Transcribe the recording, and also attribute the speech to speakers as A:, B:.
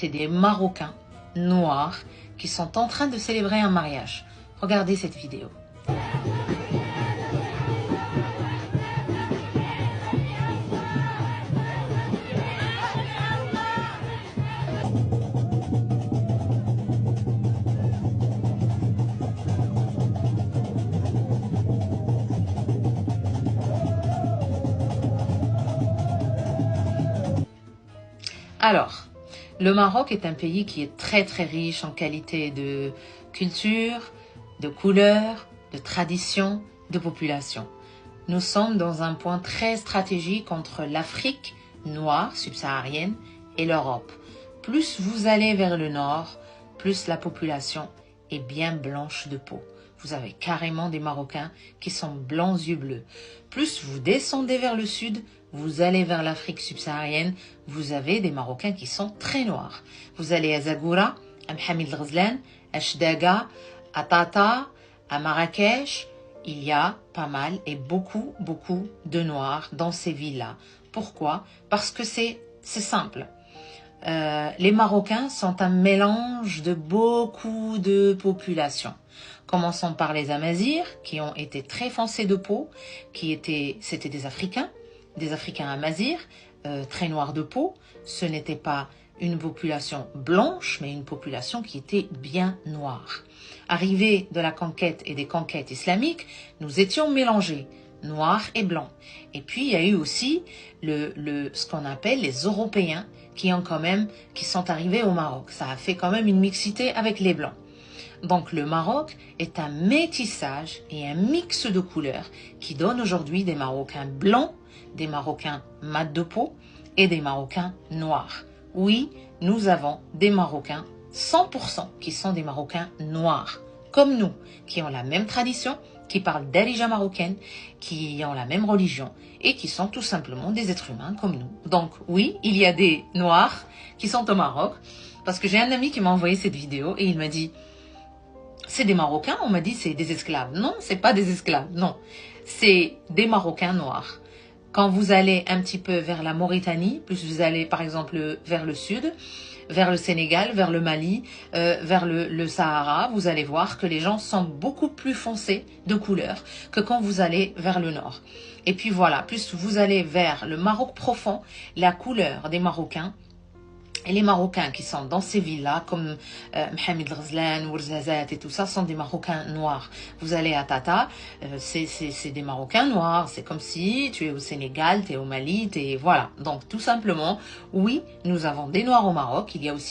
A: C'est des Marocains noirs qui sont en train de célébrer un mariage. Regardez cette vidéo. Alors, le Maroc est un pays qui est très riche en qualité de culture, de couleurs, de traditions, de population. Nous sommes dans un point très stratégique entre l'Afrique noire subsaharienne et l'Europe. Plus vous allez vers le nord, plus la population est bien blanche de peau. Vous avez carrément des Marocains qui sont blancs yeux bleus. Plus vous descendez vers le sud, vous allez vers l'Afrique subsaharienne, vous avez des Marocains qui sont très noirs. Vous allez à Zagoura, à Mohamed Ghazlan, à Chdaga, à Tata, à Marrakech. Il y a pas mal et beaucoup de noirs dans ces villes-là. Pourquoi? Parce que c'est simple. Les Marocains sont un mélange de beaucoup de populations. Commençons par les Amazirs, qui ont été très foncés de peau, c'était des Africains Amazirs, très noirs de peau. Ce n'était pas une population blanche, mais une population qui était bien noire. Arrivés de la conquête et des conquêtes islamiques, nous étions mélangés, noirs et blancs. Et puis il y a eu aussi ce qu'on appelle les Européens qui sont arrivés au Maroc. Ça a fait quand même une mixité avec les blancs. Donc le Maroc est un métissage et un mix de couleurs qui donne aujourd'hui des Marocains blancs, des Marocains mat de peau et des Marocains noirs. Oui, nous avons des Marocains 100% qui sont des Marocains noirs, comme nous, qui ont la même tradition, qui parlent d'Arija marocaine, qui ont la même religion et qui sont tout simplement des êtres humains comme nous. Donc oui, il y a des noirs qui sont au Maroc, parce que j'ai un ami qui m'a envoyé cette vidéo et il m'a dit « C'est des Marocains ?» On m'a dit « C'est des esclaves ». Non, c'est pas des esclaves, non. C'est des Marocains noirs. Quand vous allez un petit peu vers la Mauritanie, plus vous allez par exemple vers le sud, vers le Sénégal, vers le Mali, vers le Sahara, vous allez voir que les gens sont beaucoup plus foncés de couleur que quand vous allez vers le nord. Et puis voilà, plus vous allez vers le Maroc profond, la couleur des Marocains, et les Marocains qui sont dans ces villes-là, comme Mohamed Ghazlan, Ouarzazate et tout ça, sont des Marocains noirs. Vous allez à Tata, c'est des Marocains noirs. C'est comme si tu es au Sénégal, tu es au Mali, voilà. Donc tout simplement, oui, nous avons des Noirs au Maroc. Il y a aussi